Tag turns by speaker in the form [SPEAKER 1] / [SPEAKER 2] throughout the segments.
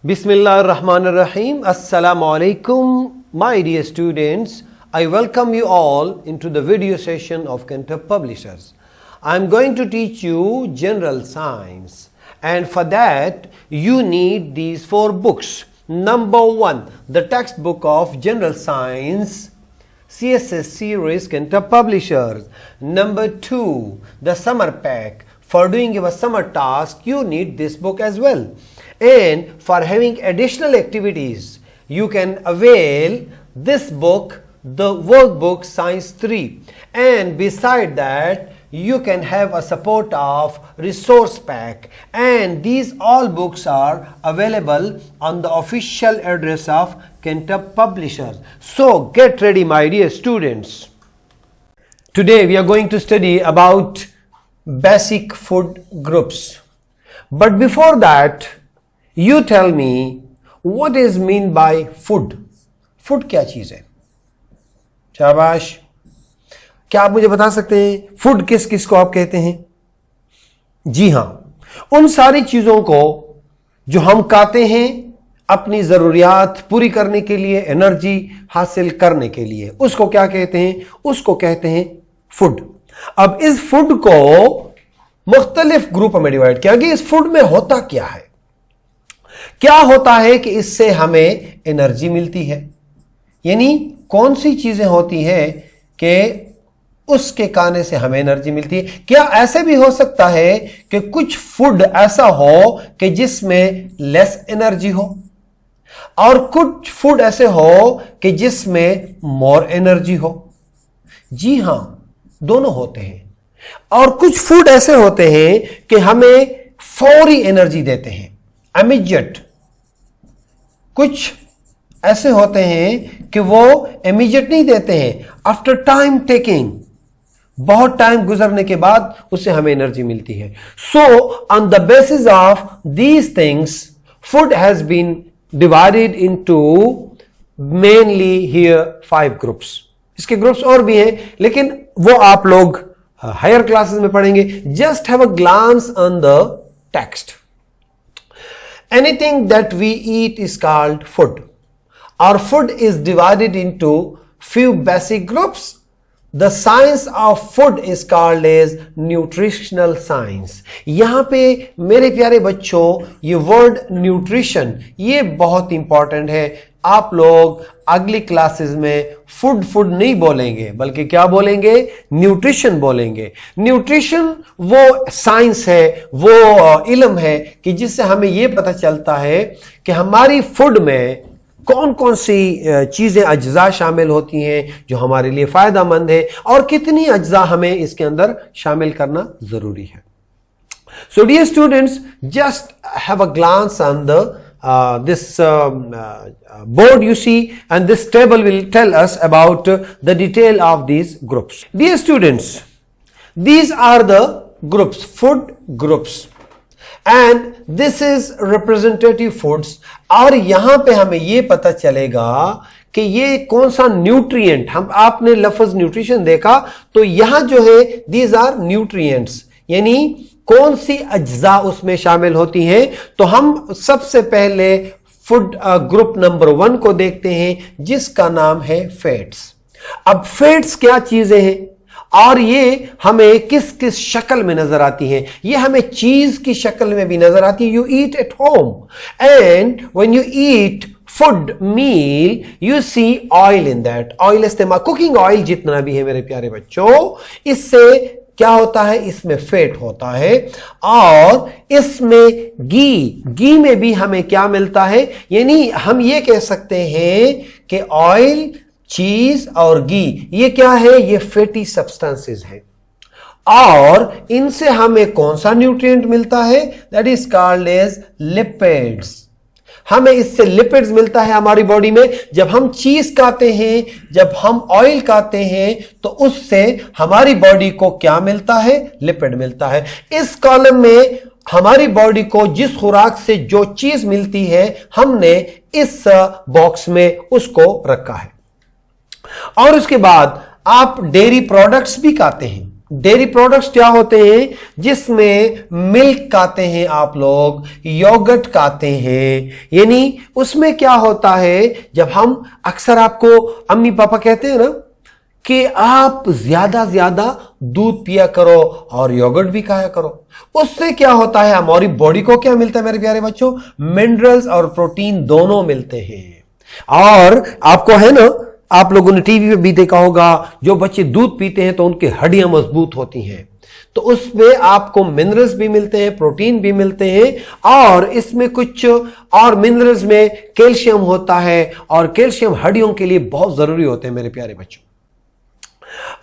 [SPEAKER 1] Bismillahirrahmanirrahim. Assalamu alaikum, my dear students. I welcome you all into the video session of Kentuck Publishers. I am going to teach you general science, and for that you need these 4 books. Number 1, the textbook of general science, CSS series, Kentuck Publishers. Number 2, the summer pack. For doing your summer task, you need this book as well. And for having additional activities, you can avail this book, the workbook Science 3. And beside that, you can have a support of resource pack. And these all books are available on the official address of Kentuck Publishers. So get ready, my dear students. Today we are going to study about basic food groups. But before that, you tell me what is mean by food. Food क्या चीज है? शाबाश. क्या आप मुझे बता सकते हैं फूड किस किस को आप कहते हैं? जी हां, उन सारी चीजों को जो हम खाते हैं अपनी जरूरियात पूरी करने के लिए, एनर्जी हासिल करने के लिए, उसको क्या कहते हैं? उसको कहते हैं फूड. अब इस फूड को मुख्तलिफ ग्रुप में डिवाइड किया गया. इस फूड में होता क्या है? क्या होता है कि इससे हमें एनर्जी मिलती है, यानी कौन सी चीजें होती हैं कि उसके खाने से हमें एनर्जी मिलती है. क्या ऐसे भी हो सकता है कि कुछ फूड ऐसा हो कि जिसमें लेस एनर्जी हो और कुछ फूड ऐसे हो कि जिसमें मोर एनर्जी हो? जी हां, दोनों होते हैं. और कुछ फूड ऐसे होते हैं कि हमें फौरी एनर्जी देते हैं, इमीडिएट. कुछ ऐसे होते हैं कि वो इमीडिएट नहीं देते हैं, आफ्टर टाइम टेकिंग, बहुत टाइम गुजरने के बाद उससे हमें एनर्जी मिलती है. So on the basis of these things food has been divided into mainly here 5 groups. इसके ग्रुप्स और भी हैं, लेकिन वो आप लोग हायर क्लासेस में पढ़ेंगे. Just have a glance on the text. Anything that we eat is called food. Our food is divided into few basic groups. The science of food is called as nutritional science. यहाँ पे मेरे प्यारे बच्चों, ये word nutrition ये बहुत important है. आप लोग अगली क्लासेस में फूड नहीं बोलेंगे, बल्कि क्या बोलेंगे? न्यूट्रिशन बोलेंगे. न्यूट्रिशन वो साइंस है, वो इल्म है कि जिससे हमें ये पता चलता है कि हमारी फूड में कौन कौन सी चीजें, अज्जा शामिल होती हैं जो हमारे लिए फायदेमंद है और कितनी अज्जा हमें इसके अंदर शामिल करना जरूरी है. So dear students, just have a glance on the this board you see, and this table will tell us about the detail of these groups. Dear students, these are the groups, food groups, and this is representative foods. और यहां पे हमें ये पता चलेगा कि ये कौन सा न्यूट्रिएंट, हम आपने लफ्ज न्यूट्रिशन देखा तो यहां जो है these are nutrients, यानी कौन सी अज्जा उसमें शामिल होती हैं. तो हम सबसे पहले फूड ग्रुप नंबर 1 को देखते हैं, जिसका नाम है फैट्स. अब फैट्स क्या चीजें हैं और ये हमें किस किस शक्ल में नजर आती हैं? ये हमें चीज की शक्ल में भी नजर आती है. You eat at home, and when you eat food meal you see oil in that. Oil इस्तेमाल, कुकिंग ऑयल जितना भी है मेरे प्यारे बच्चों, इससे क्या होता है? इसमें फैट होता है. और इसमें घी में भी हमें क्या मिलता है? यानी हम ये कह सकते हैं कि ऑयल, चीज और घी ये क्या है? ये फैटी सब्सटेंसेस हैं. और इनसे हमें कौन सा न्यूट्रिएंट मिलता है? That is called as lipids. हमें इससे लिपिड्स मिलता है हमारी बॉडी में. जब हम चीज खाते हैं, जब हम ऑयल खाते हैं, तो उससे हमारी बॉडी को क्या मिलता है? लिपिड मिलता है. इस कॉलम में हमारी बॉडी को जिस खुराक से जो चीज मिलती है, हमने इस बॉक्स में उसको रखा है. और उसके बाद आप डेयरी प्रोडक्ट्स भी खाते हैं. डेयरी प्रोडक्ट्स क्या होते हैं? जिसमें मिल्क खाते हैं आप लोग, योगर्ट खाते हैं। यानी उसमें क्या होता है, जब हम अक्सर आपको अम्मी पापा कहते हैं ना कि आप ज्यादा दूध पिया करो और योगर्ट भी खाया करो, उससे क्या होता है, हमारी बॉडी को क्या मिलता है मेरे प्यारे बच्चों? मिनरल्स और प्रोटीन दोनों मिलते हैं। और आपको है ना, आप लोगों ने टीवी पे भी देखा होगा, जो बच्चे दूध पीते हैं तो उनकी हड्डियां मजबूत होती हैं, तो उसमें आपको मिनरल्स भी मिलते हैं, प्रोटीन भी मिलते हैं, और इसमें कुछ और मिनरल्स में कैल्शियम होता है, और कैल्शियम हड्डियों के लिए बहुत जरूरी होते हैं मेरे प्यारे बच्चों।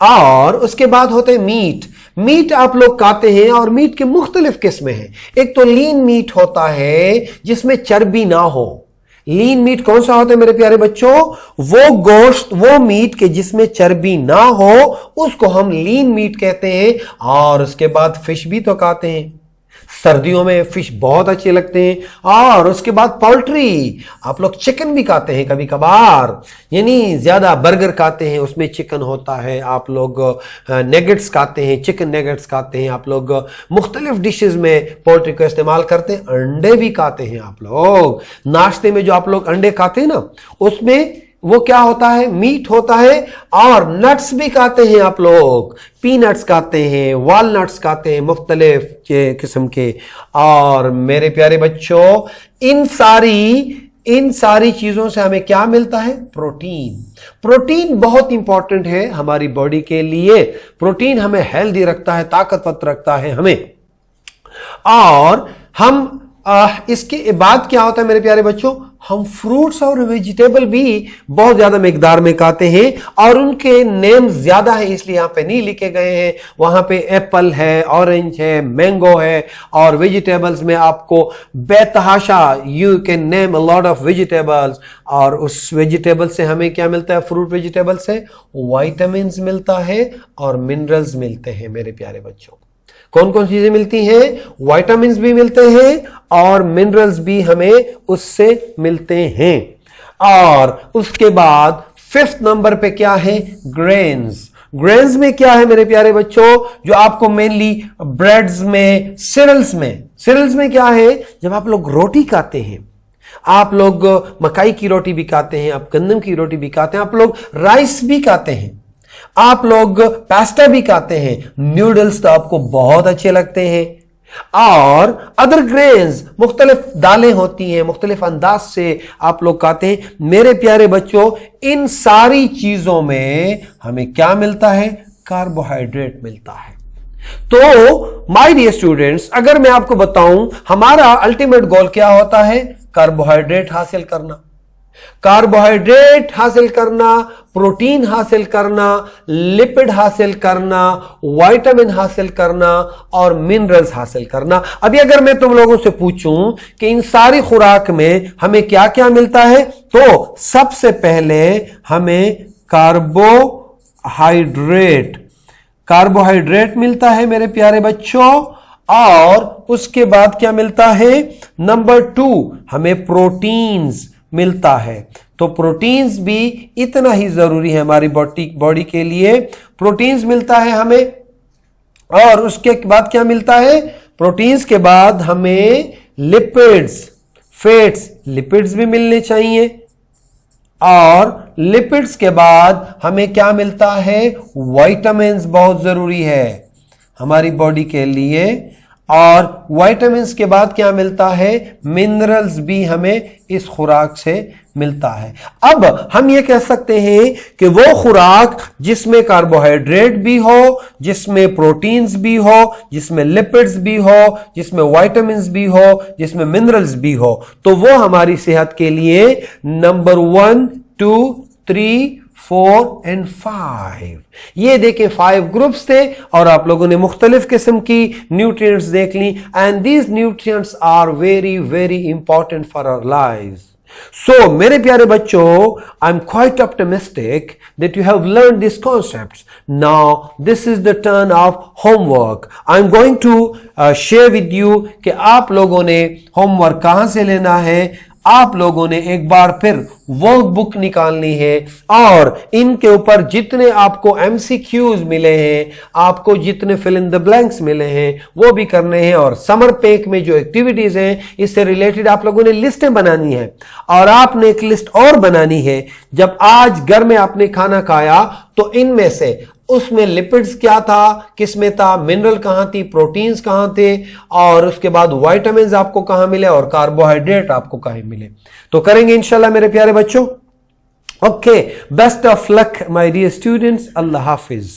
[SPEAKER 1] और उसके बाद होते हैं मीट। मीट आप लोग खाते हैं, और मीट के मुख्तलिफ किस्में हैं। एक तो लीन मीट होता है जिसमें चर्बी ना हो। लीन मीट कौन सा होता है मेरे प्यारे बच्चों? वो गोश्त, वो मीट के जिसमें चर्बी ना हो, उसको हम लीन मीट कहते हैं। और उसके बाद फिश भी तो खाते हैं, सर्दियों में फिश बहुत अच्छे लगते हैं। और उसके बाद पोल्ट्री, आप लोग चिकन भी खाते हैं कभी कभार, यानी ज्यादा बर्गर खाते हैं उसमें चिकन होता है। आप लोग नेगेट्स खाते हैं, चिकन नेगेट्स खाते हैं। आप लोग मुख्तलिफ डिशेस में पोल्ट्री को इस्तेमाल करते हैं। अंडे भी खाते हैं आप लोग, नाश्ते में जो आप लोग अंडे खाते हैं ना, उसमें वो क्या होता है? मीट होता है। और नट्स भी खाते हैं आप लोग, पीनट्स खाते हैं, वॉलनट्स खाते हैं, मुख्तलिफ किस्म के। और मेरे प्यारे बच्चों, इन सारी चीजों से हमें क्या मिलता है? प्रोटीन। प्रोटीन बहुत इंपॉर्टेंट है हमारी बॉडी के लिए। प्रोटीन हमें हेल्दी रखता है, ताकतवर रखता है हमें। और हम इसके बाद क्या होता है मेरे प्यारे बच्चों? हम फ्रूट्स और वेजिटेबल भी बहुत ज्यादा मिकदार में खाते हैं, और उनके नेम ज्यादा है इसलिए यहां पे नहीं लिखे गए हैं। वहां पे एप्पल है, ऑरेंज है, मैंगो है। और वेजिटेबल्स में आपको बेतहाशा, you can name a lot of vegetables. और उस वेजिटेबल से हमें क्या मिलता है? फ्रूट वेजिटेबल से विटामिन मिलता है और मिनरल्स मिलते हैं मेरे प्यारे बच्चों। कौन कौन सी चीजें मिलती हैं? विटामिन भी मिलते हैं और मिनरल्स भी हमें उससे मिलते हैं। और उसके बाद 5th नंबर पे क्या है? ग्रेन्स। ग्रेन्स में क्या है मेरे प्यारे बच्चों? जो आपको मेनली ब्रेड्स में, सिरल्स में क्या है? जब आप लोग रोटी खाते हैं, आप लोग मकाई की रोटी भी खाते हैं, आप गंदम की रोटी भी खाते हैं, आप लोग राइस भी खाते हैं, आप लोग पास्ता भी खाते हैं, नूडल्स तो आपको बहुत अच्छे लगते हैं। और अदर ग्रेन्स, मुख्तलिफ दालें होती हैं, मुख्तलिफ अंदाज से आप लोग खाते हैं। मेरे प्यारे बच्चों, इन सारी चीजों में हमें क्या मिलता है? कार्बोहाइड्रेट मिलता है। तो माय डियर स्टूडेंट्स, अगर मैं आपको बताऊं हमारा अल्टीमेट गोल क्या होता है? कार्बोहाइड्रेट हासिल करना। कार्बोहाइड्रेट हासिल करना, प्रोटीन हासिल करना, लिपिड हासिल करना, विटामिन हासिल करना और मिनरल्स हासिल करना। अभी अगर मैं तुम लोगों से पूछूं कि इन सारी खुराक में हमें क्या क्या मिलता है, तो सबसे पहले हमें कार्बोहाइड्रेट मिलता है मेरे प्यारे बच्चों। और उसके बाद क्या मिलता है? नंबर 2, हमें प्रोटीन्स मिलता है। तो प्रोटीन्स भी इतना ही जरूरी है हमारी बॉडी के लिए। प्रोटीन्स मिलता है हमें। और उसके बाद क्या मिलता है? प्रोटीन्स के बाद हमें लिपिड्स, फैट्स, लिपिड्स भी मिलने चाहिए। और लिपिड्स के बाद हमें क्या मिलता है? विटामिन्स बहुत जरूरी है हमारी बॉडी के लिए। और विटामिन्स के बाद क्या मिलता है? मिनरल्स भी हमें इस खुराक से मिलता है। अब हम ये कह सकते हैं कि वो खुराक जिसमें कार्बोहाइड्रेट भी हो, जिसमें प्रोटीन्स भी हो, जिसमें लिपिड्स भी हो, जिसमें विटामिन्स भी हो, जिसमें मिनरल्स भी हो, तो वो हमारी सेहत के लिए नंबर 1, 2, 3, 4 and 5, ये देखें 5 ग्रुप्स थे और आप लोगों ने मुख्तलिफ किस्म की न्यूट्रिएंट्स देख ली। And these nutrients are very very important for our lives. So, मेरे प्यारे बच्चों, I'm quite optimistic that you have learned these concepts. Now, this is the turn of homework. I'm going to share with you कि आप लोगों ने homework कहां से लेना है आप लोगों ने एक बार फिर वर्क बुक निकालनी है और इनके ऊपर जितने आपको MCQs मिले हैं, आपको जितने फिल इन द ब्लैंक्स मिले हैं वो भी करने हैं। और समर पैक में जो एक्टिविटीज हैं इससे रिलेटेड आप लोगों ने लिस्टें बनानी है। और आपने एक लिस्ट और बनानी है, जब आज घर में आपने खाना खाया तो इनमें से उसमें लिपिड्स क्या था, किसमें था, मिनरल कहां थी, प्रोटीन्स कहां थे, और उसके बाद विटामिन्स आपको कहां मिले और कार्बोहाइड्रेट आपको कहां मिले। तो करेंगे इंशाल्लाह मेरे प्यारे बच्चों। Okay, best of luck my dear students. अल्लाह हाफिज।